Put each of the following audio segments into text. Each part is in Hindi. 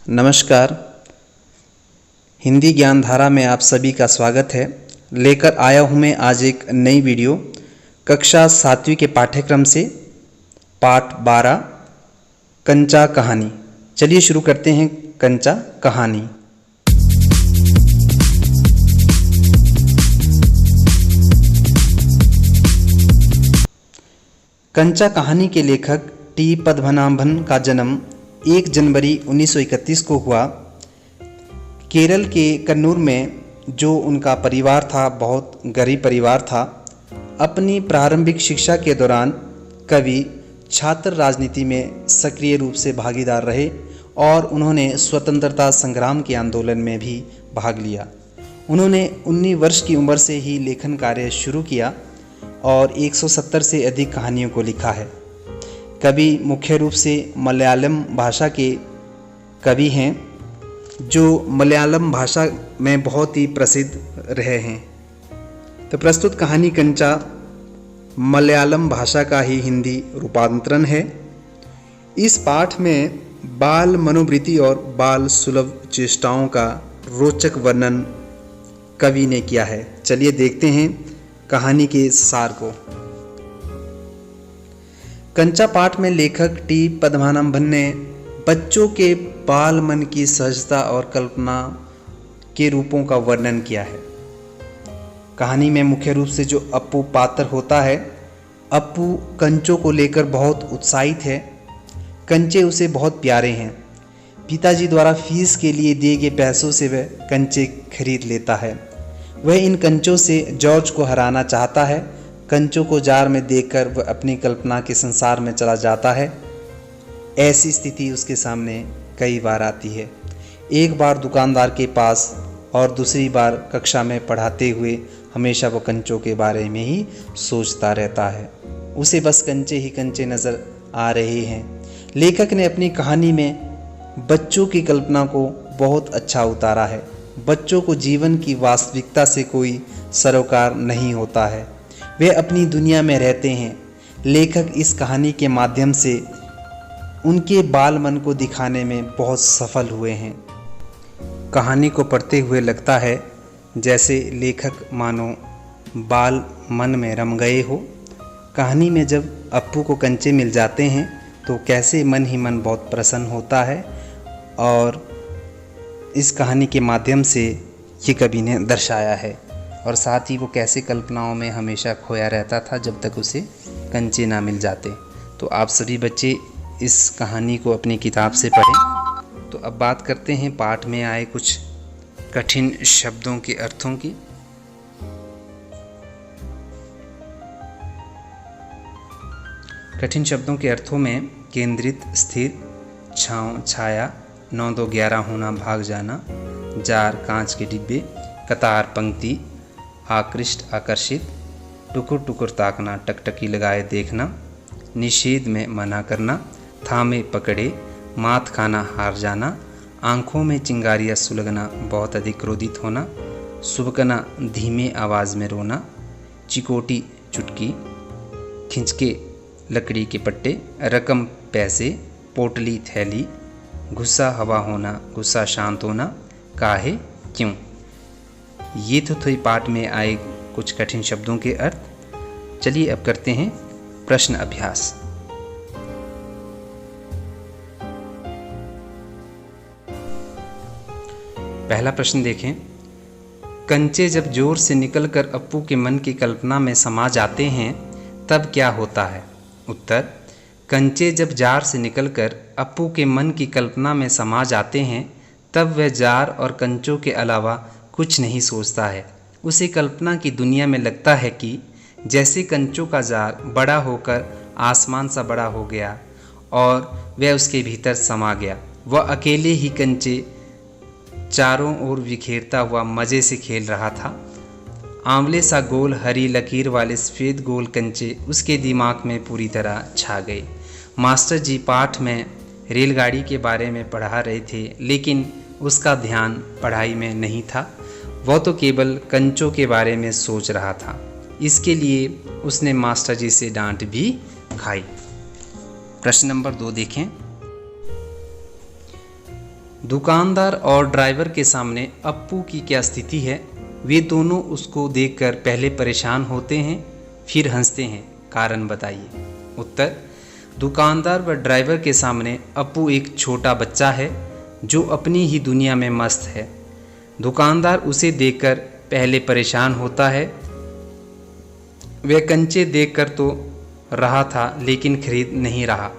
नमस्कार। हिंदी ज्ञान धारा में आप सभी का स्वागत है। लेकर आया हूँ मैं आज एक नई वीडियो कक्षा 7वीं के पाठ्यक्रम से पाठ 12 कंचा कहानी। चलिए शुरू करते हैं कंचा कहानी। कंचा कहानी के लेखक टी पद्मनाभन का जन्म 1 जनवरी 1931 को हुआ। केरल के कन्नूर में जो उनका परिवार था बहुत गरीब परिवार था। अपनी प्रारंभिक शिक्षा के दौरान कवि छात्र राजनीति में सक्रिय रूप से भागीदार रहे और उन्होंने स्वतंत्रता संग्राम के आंदोलन में भी भाग लिया। उन्होंने 19 वर्ष की उम्र से ही लेखन कार्य शुरू किया और 170 से अधिक कहानियों को लिखा है। कवि मुख्य रूप से मलयालम भाषा के कवि हैं जो मलयालम भाषा में बहुत ही प्रसिद्ध रहे हैं। तो प्रस्तुत कहानी कंचा मलयालम भाषा का ही हिंदी रूपांतरण है। इस पाठ में बाल मनोवृत्ति और बाल सुलभ चेष्टाओं का रोचक वर्णन कवि ने किया है। चलिए देखते हैं कहानी के सार को। कंचा पाठ में लेखक टी पद्मनाभन ने बच्चों के बाल मन की सहजता और कल्पना के रूपों का वर्णन किया है। कहानी में मुख्य रूप से जो अप्पू पात्र होता है, अप्पू कंचों को लेकर बहुत उत्साहित है। कंचे उसे बहुत प्यारे हैं। पिताजी द्वारा फीस के लिए दिए गए पैसों से वह कंचे खरीद लेता है। वह इन कंचों से जॉर्ज को हराना चाहता है। कंचों को जार में देखकर वह अपनी कल्पना के संसार में चला जाता है। ऐसी स्थिति उसके सामने कई बार आती है। एक बार दुकानदार के पास और दूसरी बार कक्षा में पढ़ाते हुए हमेशा वो कंचों के बारे में ही सोचता रहता है। उसे बस कंचे ही कंचे नज़र आ रहे हैं। लेखक ने अपनी कहानी में बच्चों की कल्पना को बहुत अच्छा उतारा है। बच्चों को जीवन की वास्तविकता से कोई सरोकार नहीं होता है। वे अपनी दुनिया में रहते हैं। लेखक इस कहानी के माध्यम से उनके बाल मन को दिखाने में बहुत सफल हुए हैं। कहानी को पढ़ते हुए लगता है जैसे लेखक मानो बाल मन में रम गए हो। कहानी में जब अप्पू को कंचे मिल जाते हैं तो कैसे मन ही मन बहुत प्रसन्न होता है और इस कहानी के माध्यम से ये कवि ने दर्शाया है। और साथ ही वो कैसे कल्पनाओं में हमेशा खोया रहता था जब तक उसे कंचे ना मिल जाते। तो आप सभी बच्चे इस कहानी को अपनी किताब से पढ़ें। तो अब बात करते हैं पाठ में आए कुछ कठिन शब्दों के अर्थों की। कठिन शब्दों के अर्थों में केंद्रित, स्थिर, छांव, छाया, 9 2 11 होना, भाग जाना, जार, कांच के डिब्बे, कतार, पंक्ति, आकृष्ट, आकर्षित, टुकुर टुकुर ताकना, टकटकी लगाए देखना, निषेध में मना करना, थामे पकड़े, मात खाना, हार जाना, आंखों में चिंगारियाँ सुलगना, बहुत अधिक क्रोधित होना, सुबकना, धीमे आवाज़ में रोना, चिकोटी, चुटकी, खिंचके, लकड़ी के पट्टे, रकम, पैसे, पोटली, थैली, गुस्सा, हवा होना, गुस्सा, शांत होना, काहे, क्यों। ये तो थी पाठ में आए कुछ कठिन शब्दों के अर्थ। चलिए अब करते हैं प्रश्न अभ्यास। पहला प्रश्न देखें। कंचे जब जोर से निकलकर अप्पू के मन की कल्पना में समा जाते हैं तब क्या होता है। उत्तर, कंचे जब जार से निकलकर अप्पू के मन की कल्पना में समा जाते हैं तब वह जार और कंचों के अलावा कुछ नहीं सोचता है। उसे कल्पना की दुनिया में लगता है कि जैसे कंचों का जार बड़ा होकर आसमान सा बड़ा हो गया और वह उसके भीतर समा गया। वह अकेले ही कंचे चारों ओर बिखेरता हुआ मज़े से खेल रहा था। आंवले सा गोल हरी लकीर वाले सफ़ेद गोल कंचे उसके दिमाग में पूरी तरह छा गए। मास्टर जी पाठ में रेलगाड़ी के बारे में पढ़ा रहे थे लेकिन उसका ध्यान पढ़ाई में नहीं था। वह तो केवल कंचों के बारे में सोच रहा था। इसके लिए उसने मास्टर जी से डांट भी खाई। प्रश्न नंबर 2 देखें। दुकानदार और ड्राइवर के सामने अप्पू की क्या स्थिति है? वे दोनों उसको देखकर पहले परेशान होते हैं, फिर हंसते हैं। कारण बताइए। उत्तर, दुकानदार व ड्राइवर के सामने अप्पू एक छोटा बच्चा है जो अपनी ही दुनिया में मस्त है। दुकानदार उसे देखकर पहले परेशान होता है। वह कंचे देखकर तो रहा था लेकिन खरीद नहीं रहा।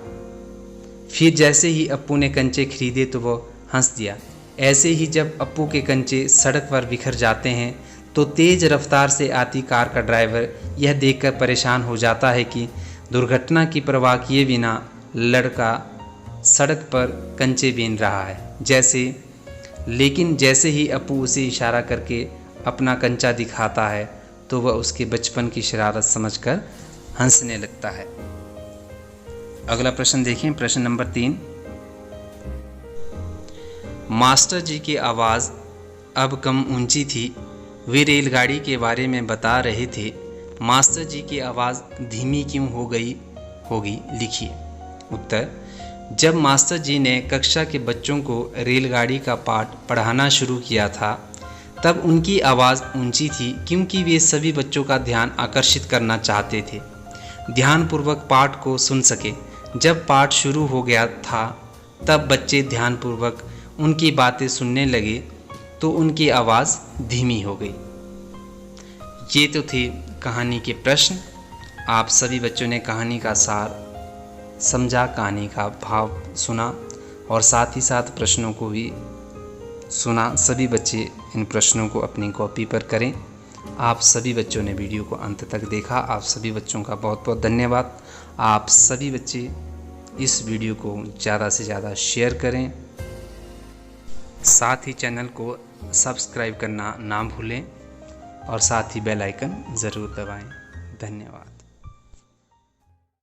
फिर जैसे ही अप्पू ने कंचे खरीदे तो वो हंस दिया। ऐसे ही जब अप्पू के कंचे सड़क पर बिखर जाते हैं तो तेज़ रफ्तार से आती कार का ड्राइवर यह देखकर परेशान हो जाता है कि दुर्घटना की परवाह किए बिना लड़का सड़क पर कंचे बीन रहा है। लेकिन जैसे ही अप्पू उसे इशारा करके अपना कंचा दिखाता है तो वह उसके बचपन की शरारत समझकर हंसने लगता है। अगला प्रश्न देखें, प्रश्न नंबर 3। मास्टर जी की आवाज़ अब कम ऊंची थी। वे रेलगाड़ी के बारे में बता रहे थे। मास्टर जी की आवाज़ धीमी क्यों हो गई होगी? लिखिए। उत्तर, जब मास्टर जी ने कक्षा के बच्चों को रेलगाड़ी का पाठ पढ़ाना शुरू किया था तब उनकी आवाज़ ऊंची थी क्योंकि वे सभी बच्चों का ध्यान आकर्षित करना चाहते थे, ध्यानपूर्वक पाठ को सुन सके। जब पाठ शुरू हो गया था तब बच्चे ध्यानपूर्वक उनकी बातें सुनने लगे तो उनकी आवाज़ धीमी हो गई। ये तो थे कहानी के प्रश्न। आप सभी बच्चों ने कहानी का सार समझा, कहानी का भाव सुना और साथ ही साथ प्रश्नों को भी सुना। सभी बच्चे इन प्रश्नों को अपनी कॉपी पर करें। आप सभी बच्चों ने वीडियो को अंत तक देखा। आप सभी बच्चों का बहुत बहुत धन्यवाद। आप सभी बच्चे इस वीडियो को ज़्यादा से ज़्यादा शेयर करें। साथ ही चैनल को सब्सक्राइब करना ना भूलें और साथ ही बेल आइकन ज़रूर दबाएं। धन्यवाद।